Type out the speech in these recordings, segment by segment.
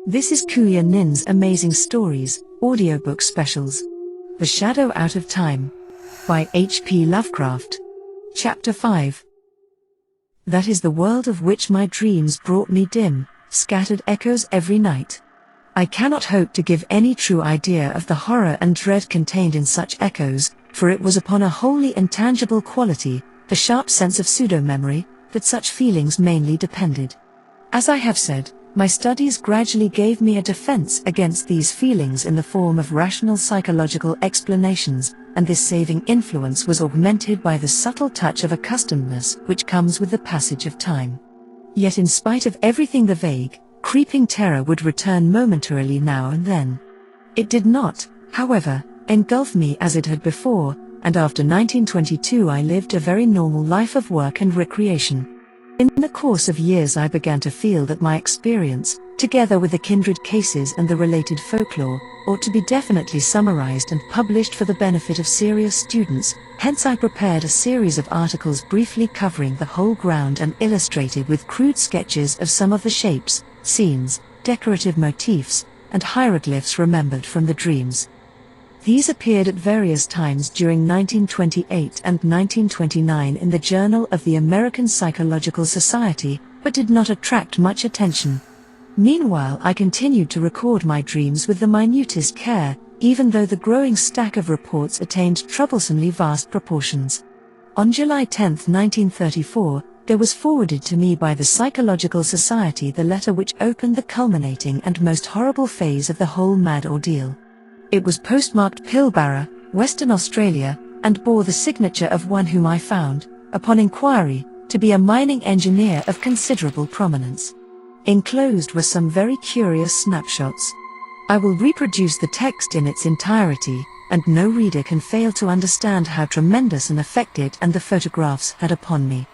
This is Kuya Nin's Amazing Stories, audiobook specials. The Shadow Out of Time. By H.P. Lovecraft. Chapter 5. That is the world of which my dreams brought me dim, scattered echoes every night. I cannot hope to give any true idea of the horror and dread contained in such echoes, for it was upon a wholly intangible quality, the sharp sense of pseudo-memory, that such feelings mainly depended. As I have said, my studies gradually gave me a defense against these feelings in the form of rational psychological explanations, and this saving influence was augmented by the subtle touch of accustomedness which comes with the passage of time. Yet in spite of everything, the vague, creeping terror would return momentarily now and then. It did not, however, engulf me as it had before, and after 1922 I lived a very normal life of work and recreation. In the course of years I began to feel that my experience, together with the kindred cases and the related folklore, ought to be definitely summarized and published for the benefit of serious students. Hence I prepared a series of articles briefly covering the whole ground and illustrated with crude sketches of some of the shapes, scenes, decorative motifs, and hieroglyphs remembered from the dreams. These appeared at various times during 1928 and 1929 in the Journal of the American Psychological Society, but did not attract much attention. Meanwhile I continued to record my dreams with the minutest care, even though the growing stack of reports attained troublesomely vast proportions. On July 10, 1934, there was forwarded to me by the Psychological Society the letter which opened the culminating and most horrible phase of the whole mad ordeal. It was postmarked Pilbara, Western Australia, and bore the signature of one whom I found, upon inquiry, to be a mining engineer of considerable prominence. Enclosed were some very curious snapshots. I will reproduce the text in its entirety, and no reader can fail to understand how tremendous an effect it and the photographs had upon me.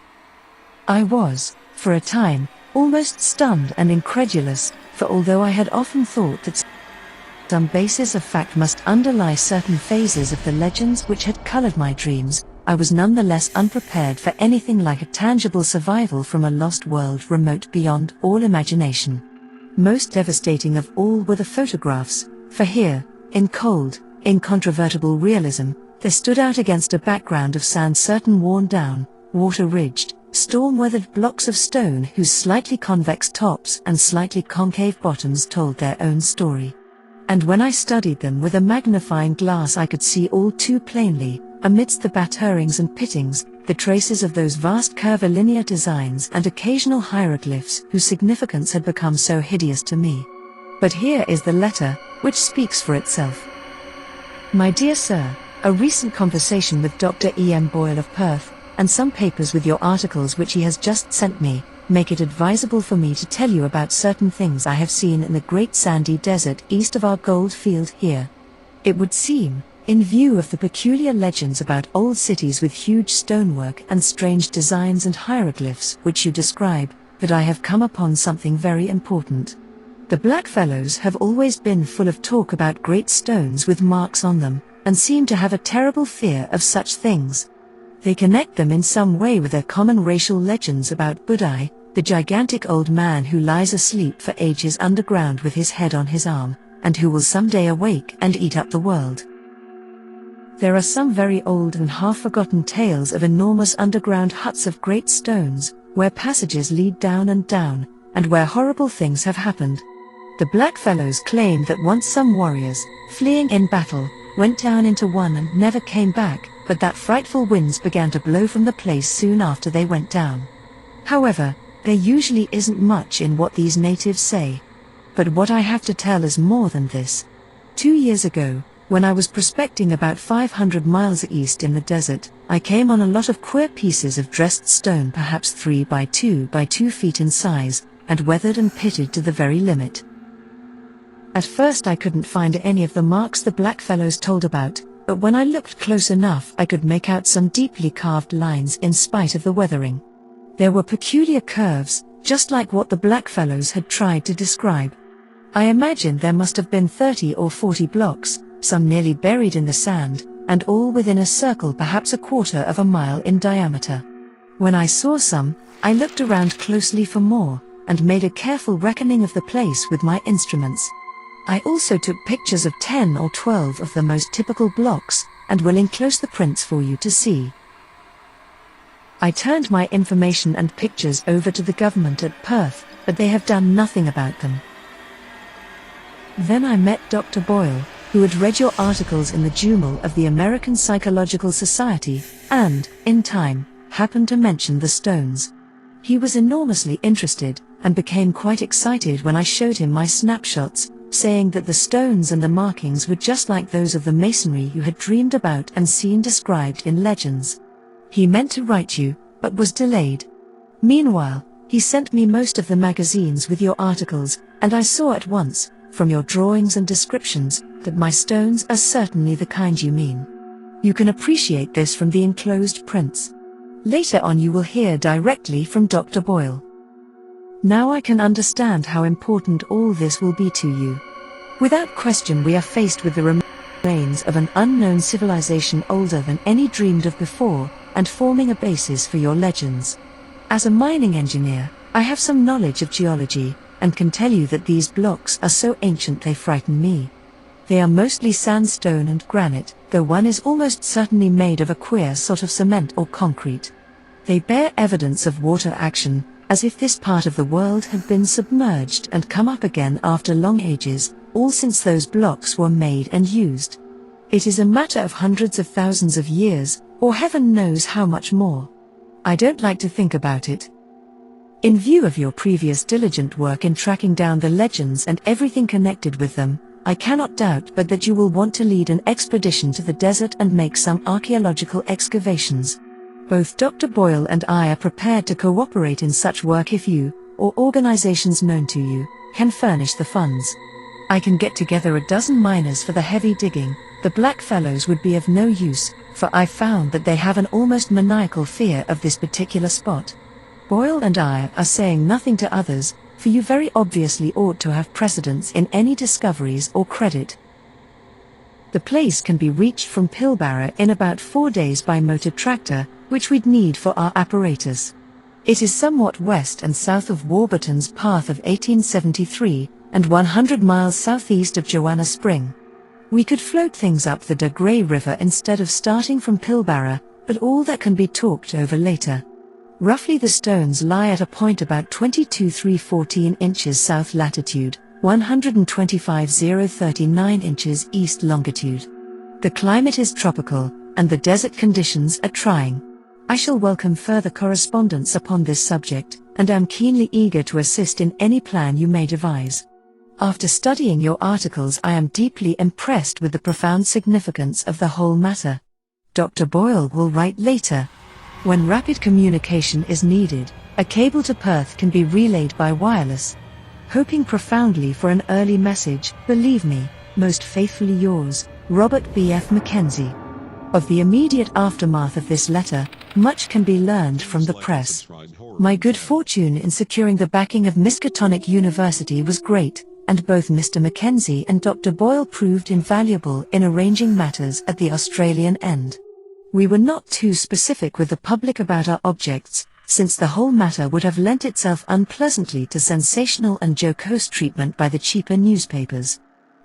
I was, for a time, almost stunned and incredulous, for although I had often thought that some basis of fact must underlie certain phases of the legends which had colored my dreams, I was nonetheless unprepared for anything like a tangible survival from a lost world remote beyond all imagination. Most devastating of all were the photographs, for here, in cold, incontrovertible realism, there stood out against a background of sand certain worn-down, water-ridged, storm-weathered blocks of stone whose slightly convex tops and slightly concave bottoms told their own story. And when I studied them with a magnifying glass I could see all too plainly, amidst the batterings and pittings, the traces of those vast curvilinear designs and occasional hieroglyphs whose significance had become so hideous to me. But here is the letter, which speaks for itself. My dear Sir, a recent conversation with Dr. E.M. Boyle of Perth, and some papers with your articles which he has just sent me, make it advisable for me to tell you about certain things I have seen in the great sandy desert east of our gold field here. It would seem, in view of the peculiar legends about old cities with huge stonework and strange designs and hieroglyphs which you describe, that I have come upon something very important. The blackfellows have always been full of talk about great stones with marks on them, and seem to have a terrible fear of such things. They connect them in some way with their common racial legends about Budai, the gigantic old man who lies asleep for ages underground with his head on his arm, and who will someday awake and eat up the world. There are some very old and half-forgotten tales of enormous underground huts of great stones, where passages lead down, and where horrible things have happened. The blackfellows claim that once some warriors, fleeing in battle, went down into one and never came back, but that frightful winds began to blow from the place soon after they went down. However, there usually isn't much in what these natives say. But what I have to tell is more than this. 2 years ago, when I was prospecting about 500 miles east in the desert, I came on a lot of queer pieces of dressed stone, perhaps 3 by 2 by 2 feet in size, and weathered and pitted to the very limit. At first I couldn't find any of the marks the blackfellows told about, but when I looked close enough I could make out some deeply carved lines in spite of the weathering. There were peculiar curves, just like what the blackfellows had tried to describe. I imagine there must have been 30 or 40 blocks, some nearly buried in the sand, and all within a circle perhaps 1/4 of a mile in diameter. When I saw some, I looked around closely for more, and made a careful reckoning of the place with my instruments. I also took pictures of 10 or 12 of the most typical blocks, and will enclose the prints for you to see. I turned my information and pictures over to the government at Perth, but they have done nothing about them. Then I met Dr. Boyle, who had read your articles in the Journal of the American Psychological Society, and, in time, happened to mention the stones. He was enormously interested, and became quite excited when I showed him my snapshots, saying that the stones and the markings were just like those of the masonry you had dreamed about and seen described in legends. He meant to write you, but was delayed. Meanwhile, he sent me most of the magazines with your articles, and I saw at once, from your drawings and descriptions, that my stones are certainly the kind you mean. You can appreciate this from the enclosed prints. Later on you will hear directly from Dr. Boyle. Now I can understand how important all this will be to you. Without question we are faced with the remains of an unknown civilization older than any dreamed of before, and forming a basis for your legends. As a mining engineer, I have some knowledge of geology, and can tell you that these blocks are so ancient they frighten me. They are mostly sandstone and granite, though one is almost certainly made of a queer sort of cement or concrete. They bear evidence of water action, as if this part of the world had been submerged and come up again after long ages, all since those blocks were made and used. It is a matter of hundreds of thousands of years, or heaven knows how much more. I don't like to think about it. In view of your previous diligent work in tracking down the legends and everything connected with them, I cannot doubt but that you will want to lead an expedition to the desert and make some archaeological excavations. Both Dr. Boyle and I are prepared to cooperate in such work if you, or organizations known to you, can furnish the funds. I can get together a dozen miners for the heavy digging. The black fellows would be of no use, for I found that they have an almost maniacal fear of this particular spot. Boyle and I are saying nothing to others, for you very obviously ought to have precedence in any discoveries or credit. The place can be reached from Pilbara in about 4 days by motor tractor, which we'd need for our apparatus. It is somewhat west and south of Warburton's Path of 1873, and 100 miles southeast of Joanna Spring. We could float things up the De Grey River instead of starting from Pilbara, but all that can be talked over later. Roughly the stones lie at a point about 22,314 inches south latitude, 125,039 inches east longitude. The climate is tropical, and the desert conditions are trying. I shall welcome further correspondence upon this subject, and am keenly eager to assist in any plan you may devise. After studying your articles I am deeply impressed with the profound significance of the whole matter. Dr. Boyle will write later. When rapid communication is needed, a cable to Perth can be relayed by wireless. Hoping profoundly for an early message, believe me, most faithfully yours, Robert B. F. Mackenzie. Of the immediate aftermath of this letter, much can be learned from the press. My good fortune in securing the backing of Miskatonic University was great, and both Mr. Mackenzie and Dr. Boyle proved invaluable in arranging matters at the Australian end. We were not too specific with the public about our objects, since the whole matter would have lent itself unpleasantly to sensational and jocose treatment by the cheaper newspapers.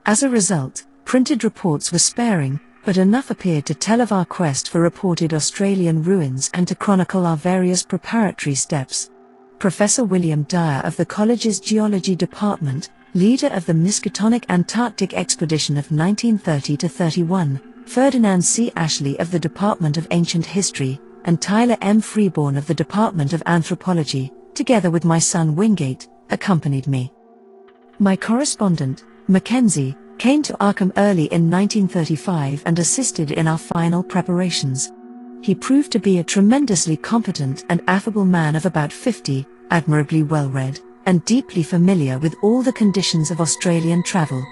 As a result, printed reports were sparing, but enough appeared to tell of our quest for reported Australian ruins and to chronicle our various preparatory steps. Professor William Dyer of the college's Geology Department, leader of the Miskatonic Antarctic Expedition of 1930-31, Ferdinand C. Ashley of the Department of Ancient History, and Tyler M. Freeborn of the Department of Anthropology, together with my son Wingate, accompanied me. My correspondent, Mackenzie, came to Arkham early in 1935 and assisted in our final preparations. He proved to be a tremendously competent and affable man of about 50, admirably well-read, and deeply familiar with all the conditions of Australian travel.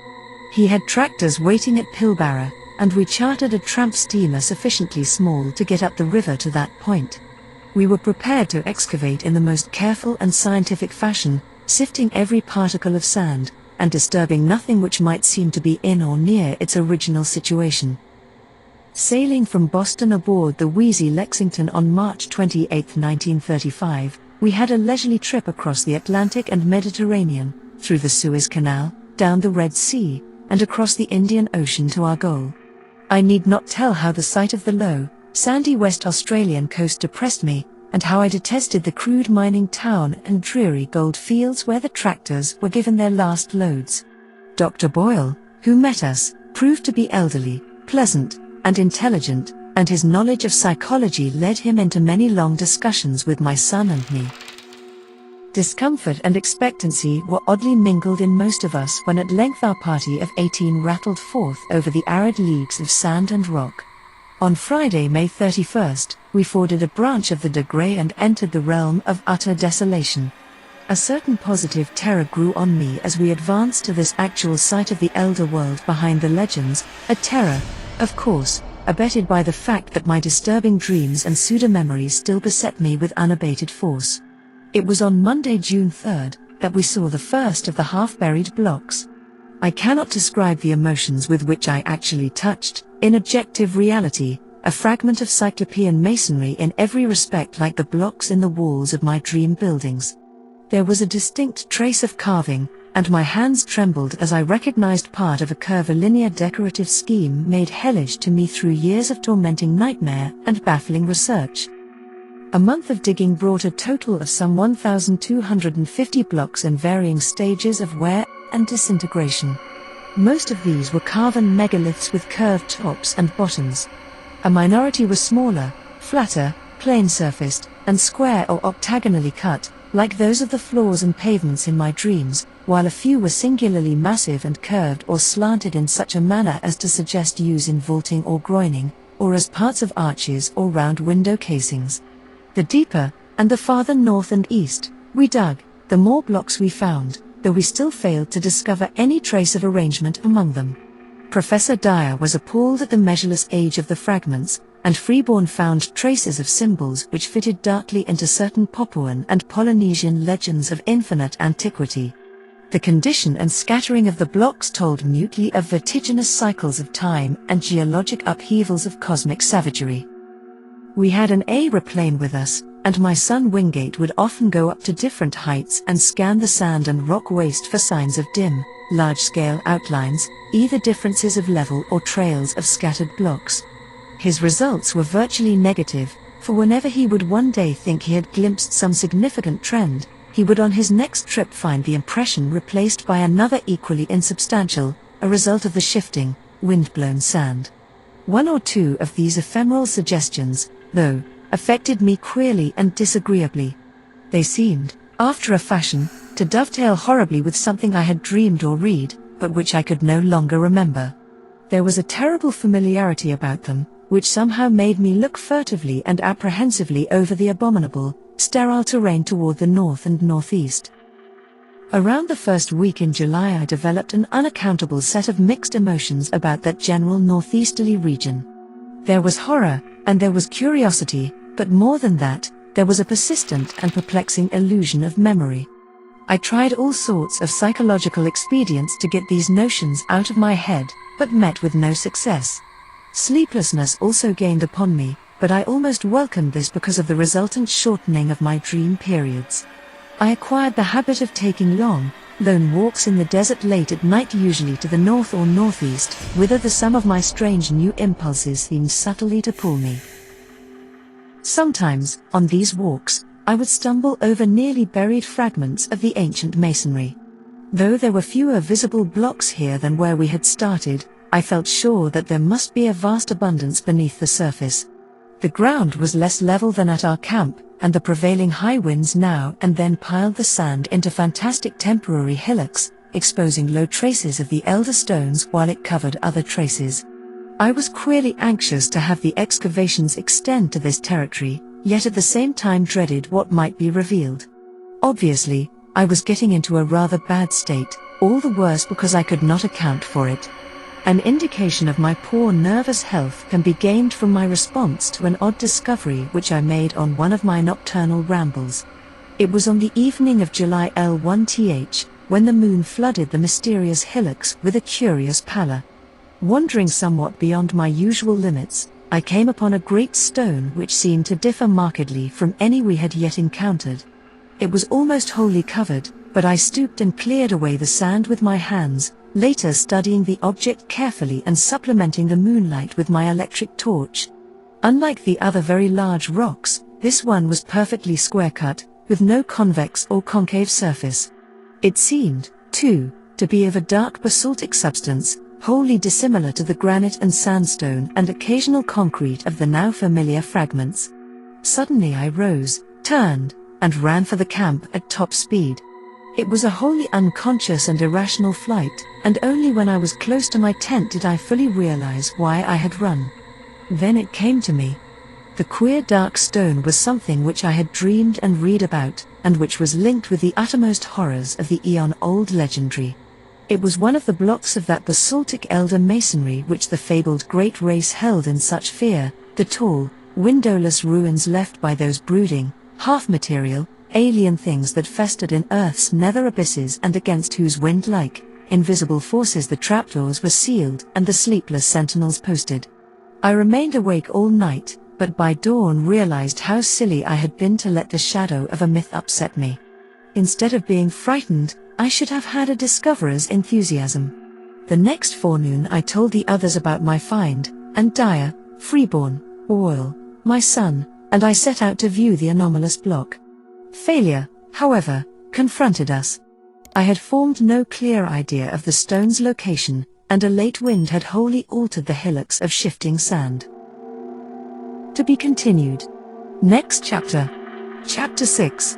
He had tractors waiting at Pilbara, and we chartered a tramp steamer sufficiently small to get up the river to that point. We were prepared to excavate in the most careful and scientific fashion, sifting every particle of sand, and disturbing nothing which might seem to be in or near its original situation. Sailing from Boston aboard the Wheezy Lexington on March 28, 1935, we had a leisurely trip across the Atlantic and Mediterranean, through the Suez Canal, down the Red Sea, and across the Indian Ocean to our goal. I need not tell how the sight of the low, sandy West Australian coast depressed me, and how I detested the crude mining town and dreary gold fields where the tractors were given their last loads. Dr. Boyle, who met us, proved to be elderly, pleasant, and intelligent, and his knowledge of psychology led him into many long discussions with my son and me. Discomfort and expectancy were oddly mingled in most of us when at length our party of 18 rattled forth over the arid leagues of sand and rock. On Friday, May 31st, we forded a branch of the De Grey and entered the realm of utter desolation. A certain positive terror grew on me as we advanced to this actual site of the elder world behind the legends, a terror, of course, abetted by the fact that my disturbing dreams and pseudo-memories still beset me with unabated force. It was on Monday, June 3rd, that we saw the first of the half-buried blocks. I cannot describe the emotions with which I actually touched, in objective reality, a fragment of cyclopean masonry in every respect like the blocks in the walls of my dream buildings. There was a distinct trace of carving, and my hands trembled as I recognized part of a curvilinear decorative scheme made hellish to me through years of tormenting nightmare and baffling research. A month of digging brought a total of some 1,250 blocks in varying stages of wear and disintegration. Most of these were carven megaliths with curved tops and bottoms. A minority were smaller, flatter, plain-surfaced, and square or octagonally cut, like those of the floors and pavements in my dreams, while a few were singularly massive and curved or slanted in such a manner as to suggest use in vaulting or groining, or as parts of arches or round window casings. The deeper, and the farther north and east, we dug, the more blocks we found, though we still failed to discover any trace of arrangement among them. Professor Dyer was appalled at the measureless age of the fragments, and Freeborn found traces of symbols which fitted darkly into certain Papuan and Polynesian legends of infinite antiquity. The condition and scattering of the blocks told mutely of vertiginous cycles of time and geologic upheavals of cosmic savagery. We had an aeroplane with us, and my son Wingate would often go up to different heights and scan the sand and rock waste for signs of dim, large-scale outlines, either differences of level or trails of scattered blocks. His results were virtually negative, for whenever he would one day think he had glimpsed some significant trend, he would on his next trip find the impression replaced by another equally insubstantial, a result of the shifting, wind-blown sand. One or two of these ephemeral suggestions, though, affected me queerly and disagreeably. They seemed, after a fashion, to dovetail horribly with something I had dreamed or read, but which I could no longer remember. There was a terrible familiarity about them, which somehow made me look furtively and apprehensively over the abominable, sterile terrain toward the north and northeast. Around the first week in July I developed an unaccountable set of mixed emotions about that general northeasterly region. There was horror, and there was curiosity, but more than that, there was a persistent and perplexing illusion of memory. I tried all sorts of psychological expedients to get these notions out of my head, but met with no success. Sleeplessness also gained upon me, but I almost welcomed this because of the resultant shortening of my dream periods. I acquired the habit of taking long, lone walks in the desert late at night, usually to the north or northeast, whither the sum of my strange new impulses seemed subtly to pull me. Sometimes, on these walks, I would stumble over nearly buried fragments of the ancient masonry. Though there were fewer visible blocks here than where we had started, I felt sure that there must be a vast abundance beneath the surface. The ground was less level than at our camp, and the prevailing high winds now and then piled the sand into fantastic temporary hillocks, exposing low traces of the elder stones while it covered other traces. I was queerly anxious to have the excavations extend to this territory, yet at the same time dreaded what might be revealed. Obviously, I was getting into a rather bad state, all the worse because I could not account for it. An indication of my poor nervous health can be gained from my response to an odd discovery which I made on one of my nocturnal rambles. It was on the evening of July L1th, when the moon flooded the mysterious hillocks with a curious pallor. Wandering somewhat beyond my usual limits, I came upon a great stone which seemed to differ markedly from any we had yet encountered. It was almost wholly covered, but I stooped and cleared away the sand with my hands, later studying the object carefully and supplementing the moonlight with my electric torch. Unlike the other very large rocks, this one was perfectly square-cut, with no convex or concave surface. It seemed, too, to be of a dark basaltic substance, wholly dissimilar to the granite and sandstone and occasional concrete of the now familiar fragments. Suddenly I rose, turned, and ran for the camp at top speed. It was a wholly unconscious and irrational flight, and only when I was close to my tent did I fully realize why I had run. Then it came to me. The queer dark stone was something which I had dreamed and read about, and which was linked with the uttermost horrors of the eon-old legendary. It was one of the blocks of that basaltic elder masonry which the fabled great race held in such fear, the tall, windowless ruins left by those brooding, half-material, alien things that festered in Earth's nether abysses and against whose wind-like, invisible forces the trapdoors were sealed and the sleepless sentinels posted. I remained awake all night, but by dawn realized how silly I had been to let the shadow of a myth upset me. Instead of being frightened, I should have had a discoverer's enthusiasm. The next forenoon I told the others about my find, and Dyer, Freeborn, Oil, my son, and I set out to view the anomalous block. Failure, however, confronted us. I had formed no clear idea of the stone's location, and a late wind had wholly altered the hillocks of shifting sand. To be continued. Next chapter. Chapter 6.